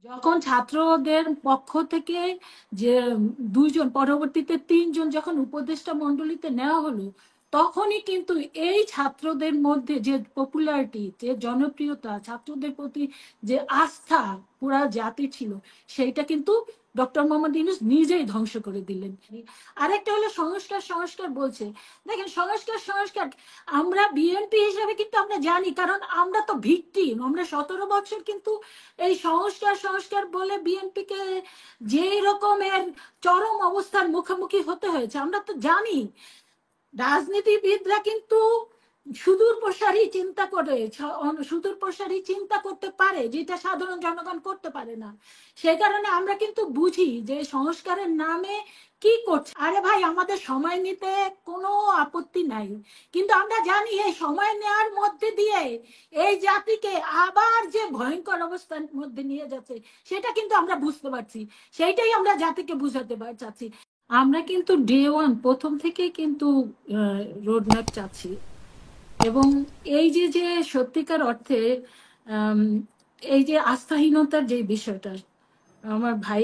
যখন ছাত্রদের পক্ষ থেকে যে দুইজন পরবর্তীতে তিনজন যখন উপদেষ্টা মন্ডলীতে নেওয়া হলো, তখনই কিন্তু এই ছাত্রদের মধ্যে যে পপুলারিটি, যে জনপ্রিয়তা, ছাত্রদের প্রতি যে আস্থা পুরা জাতি ছিল, সেইটা কিন্তু ডক্টর মোহাম্মদ ইউনূস নিজেই ধ্বংস করে দিলেন। আরেকটা হলো সংস্কার সংস্কার বলছে। দেখেন, সংস্কার সংস্কার আমরা বিএনপি হিসেবে কিন্তু আমরা জানি, কারণ আমরা তো ভিকটিম। আমরা 17 বছর কিন্তু এই সংস্কার সংস্কার বলে বিএনপি কে যে রকমের চরম অবস্থার মুখোমুখি হতে হয়েছে আমরা তো জানি। রাজনীতিবিদরা কিন্তু সুদূর প্রসারী চিন্তা করে, সুদূর প্রসারী চিন্তা করতে পারে, যেটা সাধারণ জনগণ করতে পারে না। সেই কারণে আমরা কিন্তু বুঝি যে সংস্কারের নামে কি করছে। আরে ভাই, আমাদের সময় নিতে কোনো আপত্তি নাই, কিন্তু আমরা জানি এই সময় নেওয়ার মধ্যে দিয়ে এই জাতিকে আবার যে ভয়ঙ্কর অবস্থার মধ্যে নিয়ে যাচ্ছে, সেটা কিন্তু আমরা বুঝতে পারছি। সেইটাই আমরা জাতিকে বুঝাতে চাচ্ছি। আমরা কিন্তু ডে 1 প্রথম থেকে কিন্তু রোড ম্যাপ চাচ্ছি। এবং এই যে যে সত্যিকার অর্থে আম, এই যে আস্থাহীনতার যে বিষয়টা, আমার ভাই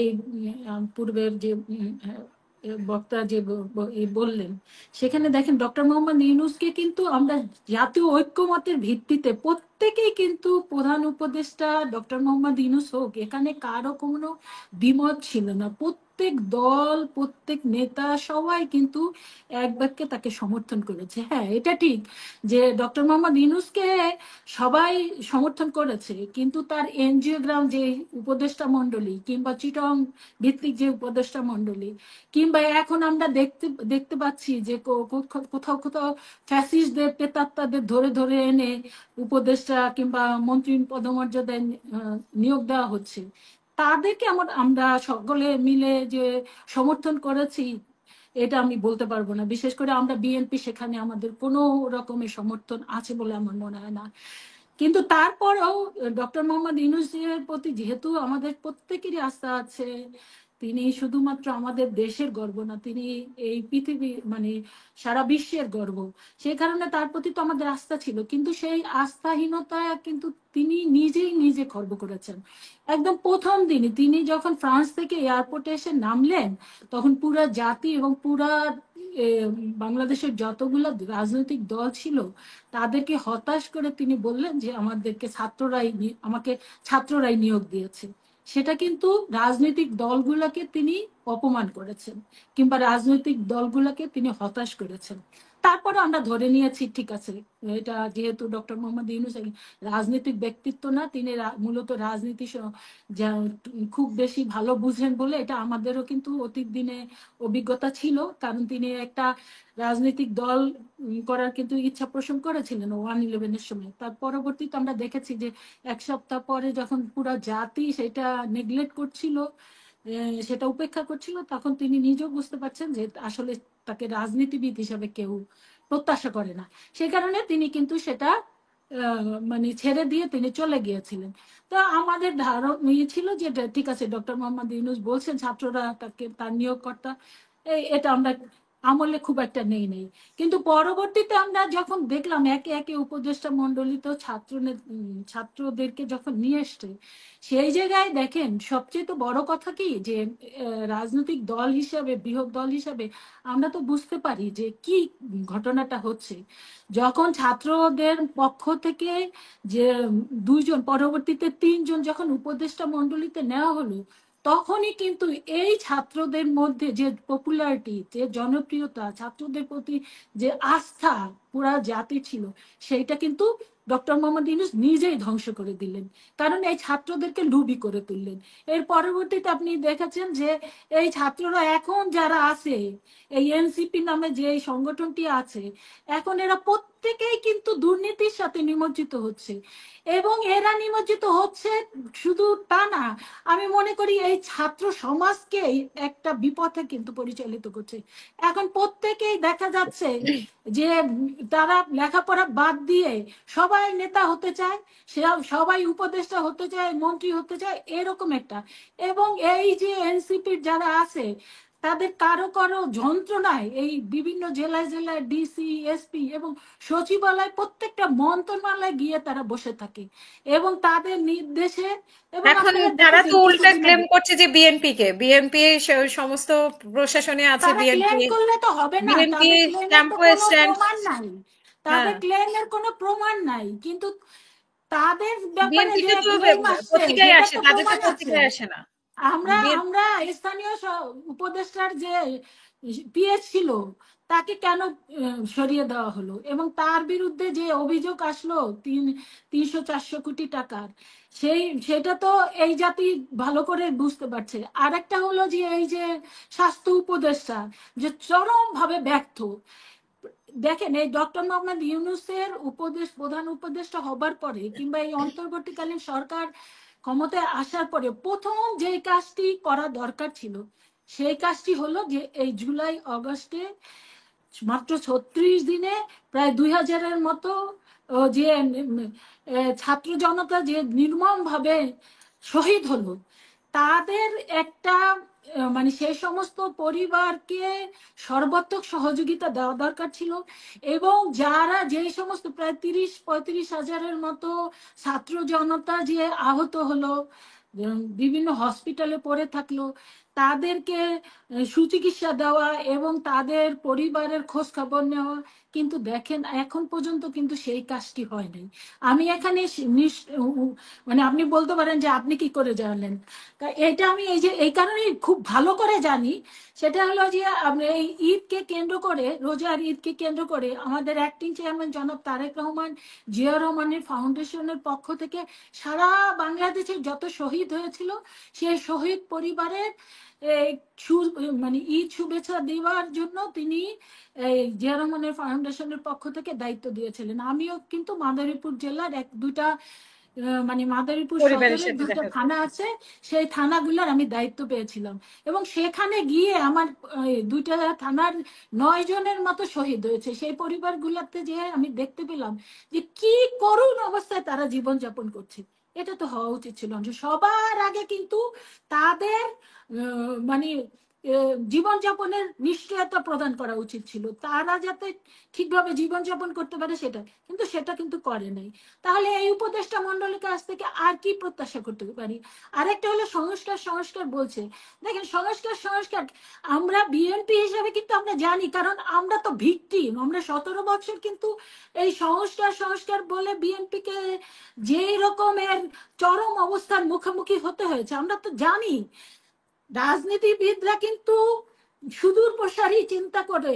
পূর্বের যে বক্তা যে বললেন, সেখানে দেখেন ডক্টর মোহাম্মদ ইউনূসকে কিন্তু আমরা জাতীয় ঐক্যমতের ভিত্তিতে প্রত্যেকেই কিন্তু প্রধান উপদেষ্টা ডক্টর মোহাম্মদ ইউনূস হোক, এখানে কারো কোনো দ্বিমত ছিল না। প্রত্যেক দল, প্রত্যেক নেতা সবাই কিন্তু এক বাক্যে তাকে সমর্থন করেছে। হ্যাঁ, এটা ঠিক যে ডক্টর মোহাম্মদ ইউনূসকে সবাই সমর্থন করেছে, কিন্তু তার এনজিওগ্রাম যে উপদেষ্টা মন্ডলী, কিংবা চিটং ভিত্তিক যে উপদেষ্টা মন্ডলী, কিংবা এখন আমরা দেখতে দেখতে পাচ্ছি যে কোথাও কোথাও ফ্যাসিস্টদের, প্রেতাত্মাদের ধরে ধরে এনে উপদেষ্টা কিংবা মন্ত্রী পদমর্যাদায় নিয়োগ দেওয়া হচ্ছে, তাদেরকে আমরা সকলে মিলে যে সমর্থন করেছি, এটা আমি বলতে পারবো না। বিশেষ করে আমরা বিএনপি, সেখানে আমাদের কোনো রকমের সমর্থন আছে বলে আমার মনে হয় না। কিন্তু তারপরেও ডক্টর মোহাম্মদ ইউনূসের প্রতি যেহেতু আমাদের প্রত্যেকেরই আস্থা আছে, তিনি শুধুমাত্র আমাদের দেশের গর্ব না, তিনি এই পৃথিবী মানে সারা বিশ্বের গর্ব। সেই কারণে তার প্রতি তো আমাদের আস্থা ছিল, কিন্তু সেই আস্থাহীনতা কিন্তু তিনি নিজেই নিজে খর্ব করেছেন। একদম প্রথম দিনই তিনি যখন ফ্রান্স থেকে এয়ারপোর্টে এসে নামলেন, তখন পুরা জাতি এবং পুরা এ, বাংলাদেশের যতগুলো রাজনৈতিক দল ছিল, তাদেরকে হতাশ করে তিনি বললেন যে আমাদেরকে আমাকে ছাত্ররাই নিয়োগ দিয়েছে। সেটা কিন্তু রাজনৈতিক দলগুলোকে তিনি অপমান করেছেন, কিংবা রাজনৈতিক দলগুলোকে তিনি হতাশ করেছেন। তারপরে আমরা ধরে নিয়েছি, ঠিক আছে, এটা যেহেতু ডক্টর মোহাম্মদ ইউনূস রাজনৈতিক ব্যক্তিত্ব না, তিনি মূলত রাজনীতি খুব বেশি ভালো বুঝেন বলে এটা আমাদেরও কিন্তু অতীত দিনে অভিজ্ঞতা ছিল। কারণ তিনি একটা রাজনৈতিক দল করার কিন্তু ইচ্ছা পোষণ করেছিলেন 1-11-এর সময়। তার পরবর্তীতে আমরা দেখেছি যে 1 সপ্তাহ পরে যখন পুরো জাতি সেটা নেগলেক্ট করছিল, সেটা উপেক্ষা করছিল, তখন তিনি নিজেও বুঝতে পারছেন যে আসলে তাকে রাজনীতিবিদ হিসাবে কেউ প্রত্যাশা করে না। সেই কারণে তিনি কিন্তু সেটা মানে ছেড়ে দিয়ে তিনি চলে গিয়েছিলেন। তো আমাদের ধারণা ছিল যে ঠিক আছে, ডক্টর মোহাম্মদ ইউনূস বলছেন ছাত্ররা তাকে তার নিয়োগকর্তা, এটা আমরা আমলে খুব একটা নেই নেই। কিন্তু পরবর্তীতে আমরা যখন দেখলাম একে একে উপদেষ্টা মন্ডলী তো ছাত্রদেরকে যখন নিয়ে এসছে, সেই জায়গায় দেখেন সবচেয়ে তো বড় কথা কি যে রাজনৈতিক দল হিসাবে, বৃহৎ দল হিসাবে আমরা তো বুঝতে পারি যে কি ঘটনাটা হচ্ছে। যখন ছাত্রদের পক্ষ থেকে যে দুইজন, পরবর্তীতে তিনজন যখন উপদেষ্টা মন্ডলীতে নেওয়া হলো, তখনই কিন্তু এই ছাত্রদের মধ্যে যে পপুলারিটি, যে জনপ্রিয়তা, ছাত্রদের প্রতি যে আস্থা পুরা জাতি ছিল, সেইটা কিন্তু ডক্টর মোহাম্মদ ইউনূস নিজেই ধ্বংস করে দিলেন। কারণ এই ছাত্রদেরকে লুবি করে তুললেন। এর পরবর্তীতে আপনি দেখেছেন যে এই ছাত্ররা এখন যারা আছে, এই এনসিপি নামে যে এই সংগঠনটি আছে, এখন এরা প্রত্যেকেই কিন্তু দুর্নীতির সাথে নিমজ্জিত হচ্ছে। এবং এরা নিমজ্জিত হচ্ছে শুধু তা না, আমি মনে করি এই ছাত্র সমাজকে একটা বিপথে কিন্তু পরিচালিত করছে। এখন প্রত্যেকেই দেখা যাচ্ছে যে তারা লেখাপড়া বাদ দিয়ে সবাই নেতা হতে চায়, সবাই উপদেষ্টা হতে চায়, মন্ত্রী হতে চায়, এরকম একটা। এবং এই যে এনসিপির যারা আছে, তাদের কারো কারো যন্ত্রণায় এই বিভিন্ন জেলায় জেলায় ডিসি, এসপি এবং সচিবালয় প্রত্যেকটা মন্ত্রণালয়ে গিয়ে তারা বসে থাকে এবং তাদের নির্দেশে। এবং এখন আপনারা তারা তো দেখেছেন উল্টা কিছুদিন ক্লেম আগে, করছে যে বিএনপি সমস্ত প্রশাসনে আছে তারা বিএনপি, ক্লেম করলে তো হবে না, বিএনপি তাদের ক্লেমের তো টেম্পো কোনো স্ট্যান্ড। প্রমাণ নাই, হ্যাঁ, তাদের ক্লেমের কোনো প্রমাণ নাই, কিন্তু তাদের ব্যাপারে যে বিএনপিতে তো ক্লেম আসছে পত্রিকায় যেটা আসে, তো তাদের তো প্রমাণ আছে। পত্রিকায় আসে না। আমরা বিএন- আমরা স্থানীয় উপদেষ্টার যে পিএস ছিল তাকে কেন সরিয়ে দেওয়া হলো, এবং তার বিরুদ্ধে যে অভিযোগ আসলো 300-400 কোটি টাকার, সেটা তো এই জাতি ভালো করে বুঝতে পারছে। আরেকটা হলো যে এই যে স্বাস্থ্য উপদেষ্টা যে চরম ভাবে ব্যর্থ। দেখেন, এই ডক্টর মোহাম্মদ ইউনূসের প্রধান উপদেষ্টা হবার পরে কিংবা এই অন্তর্বর্তীকালীন সরকার ক্ষমতায় আসার পরে প্রথম যে কাজটি করা দরকার ছিল, সেই কাজটি হলো যে এই জুলাই আগস্টে মাত্র 36 দিনে প্রায় 2000-এর মতো যে ছাত্র জনতা যে নির্মম ভাবে শহীদ হলো, তাদের একটা মানে সেই সমস্ত পরিবারকে সর্বাত্মক সহযোগিতা দেওয়া দরকার ছিল। এবং যারা যে সমস্ত প্রায় 30-35 হাজারের মতো ছাত্র জনতা যে আহত হলো, বিভিন্ন হসপিটালে পড়ে থাকলো, তাদেরকে সুচিকিৎসা দেওয়া এবং তাদের পরিবারের খোঁজ খবর নেওয়া, কিন্তু দেখেন এখন পর্যন্ত কিন্তু সেই কাজটি হয় নাই। আমি এখানে মানে আপনি বলতে পারেন যে আপনি কি করে জানলেন, এটা আমি এই কারণে খুব ভালো করে জানি। সেটা হলো যে আমরা এই ঈদকে কেন্দ্র করে, রোজার ঈদকে কেন্দ্র করে আমাদের অ্যাক্টিং চেয়ারম্যান জনাব তারেক রহমান, জিয়া রহমানের ফাউন্ডেশনের পক্ষ থেকে সারা বাংলাদেশের যত শহীদ হয়েছিল সেই শহীদ পরিবারের এই মানে ঈদ শুভেচ্ছা দেওয়ার জন্য তিনি এই জিয়া রহমানের ফাউন্ডেশনের পক্ষ থেকে দায়িত্ব দিয়েছিলেন। আমিও কিন্তু মাদারীপুর জেলার দুইটা মানে মাদারীপুর পরিবারের সদরের সাথে দুইটা দেখা থানা করেছে। আছে, সেই থানাগুলোর আমি দায়িত্ব পেয়েছিলাম। এবং সেখানে গিয়ে আমার দুইটা থানার 9 জনের মতো শহীদ হয়েছে, সেই পরিবারগুলোতে যে আমি দেখতে পেলাম যে কি করুণ অবস্থায় তারা জীবনযাপন করছে। এটা তো হওয়া উচিত ছিল যে সবার আগে কিন্তু তাদের মানে জীবনযাপনের নিশ্চয়তা প্রদান করা উচিত ছিল, তারা যাতে ঠিকভাবে জীবনযাপন করতে পারে সেটা, কিন্তু সেটা কিন্তু করে নাই। তাহলে এই উপদেষ্টা মন্ডলীর কাছ থেকে আর কি প্রত্যাশা করতে পারি? আরেকটা হলো সংস্কার সংস্কার বলছে। দেখেন, সংস্কার সংস্কার আমরা বিএনপি হিসেবে কিন্তু আমরা জানি, কারণ আমরা তো ভিকটিম, আমরা 17 বছর কিন্তু এই সংস্কার সংস্কার বলে বিএনপিকে যেই রকমের চরম অবস্থার মুখোমুখি হতে হয়েছে আমরা তো জানি। রাজনীতিবিদরা কিন্তু সুদূর প্রসারী চিন্তা করে,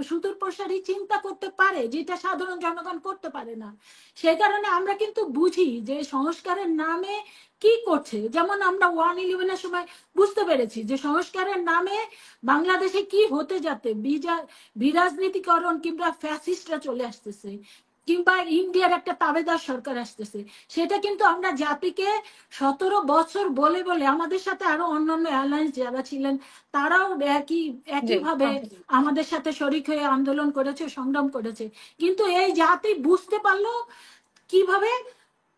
সুদূর প্রসারী চিন্তা করতে পারে যেটা সাধারণ জনগণ করতে পারে না। সেই কারণে আমরা কিন্তু বুঝি যে সংস্কারের নামে কি করছে। যেমন আমরা 111-এর সময় বুঝতে পেরেছি যে সংস্কারের নামে বাংলাদেশে কি হতে যাতে বিরাজনীতিকরণ কিংবা ফ্যাসিস্টরা চলে আসতেছে, কিংবা ইন্ডিয়ার একটা তাবেদার সরকার আসতেছে। সেটা কিন্তু আমরা জাতিকে 17 বছর বলে বলে, আমাদের সাথে আরো অন্যান্য এয়ারলাইন্স যারা ছিলেন তারাও জি, একইভাবে আমাদের সাথে শরিক হয়ে আন্দোলন করেছে, সংগ্রাম করেছে, কিন্তু এই জাতি বুঝতে পারলো কিভাবে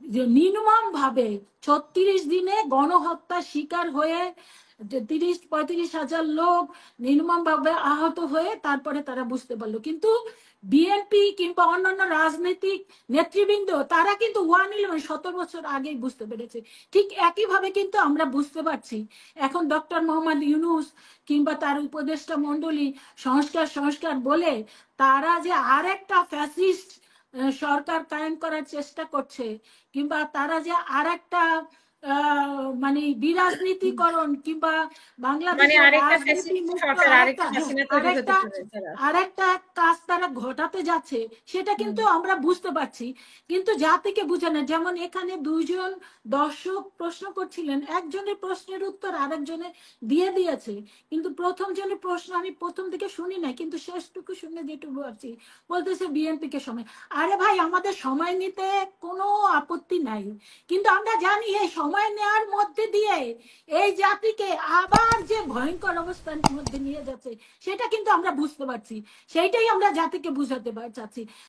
যে নির্মম ভাবে 36 দিনে গণহত্যার শিকার হয়ে 30-35 হাজার লোক নির্মম ভাবে আহত হয়ে তারপরে তারা বুঝতে পারলো। কিন্তু বিএনপি কিংবা অন্যান্য রাজনৈতিক নেতৃবৃন্দ তারা কিন্তু 17 বছর আগেই বুঝতে পেরেছে। ঠিক একইভাবে কিন্তু আমরা বুঝতে পারছি এখন ডক্টর মোহাম্মদ ইউনূস কিংবা তার উপদেষ্টা মন্ডলী সংস্কার সংস্কার বলে তারা যে আরেকটা ফ্যাসিস্ট সরকার কায়েম করার চেষ্টা করছে, কিংবা তারা যে আরেকটা মানে বিরাজনীতিকরণ কিংবা মানে বাংলাদেশের আরেকটা রাজনীতি ফ্যাসিস্ট মুক্ত সরকার, আরেকটা আরেকটা হাসিনা তৈরি হতে আরেকটা পারে তারা। আরেকটা কাজ তারা ঘটাতে যাচ্ছে, সেটা হুম। কিন্তু আমরা বুঝতে পারছি। কিন্তু জাতিকে বুঝানো, যেমন এখানে দুইজন দর্শক প্রশ্ন করছিলেন, একজনের প্রশ্নের উত্তর আরেকজনে দিয়ে দিয়েছে, কিন্তু প্রথম জনের প্রশ্ন আমি প্রথম দিকে শুনি নাই, কিন্তু শেষটুকু শুনে যেটুকু ভাবছি, বলতেছে বিএনপি কে সময়। আরে ভাই, আমাদের সময় নিতে কোনো আপত্তি নাই, কিন্তু আমরা জানি এই সময় নেওয়ার মধ্যে দিয়ে এই জাতিকে আবার যে ভয়ঙ্কর অবস্থার মধ্যে নিয়ে যাচ্ছে সেটা কিন্তু আমরা বুঝতে পারছি। সেইটাই আমরা জাতিকে বুঝাতে চাচ্ছি।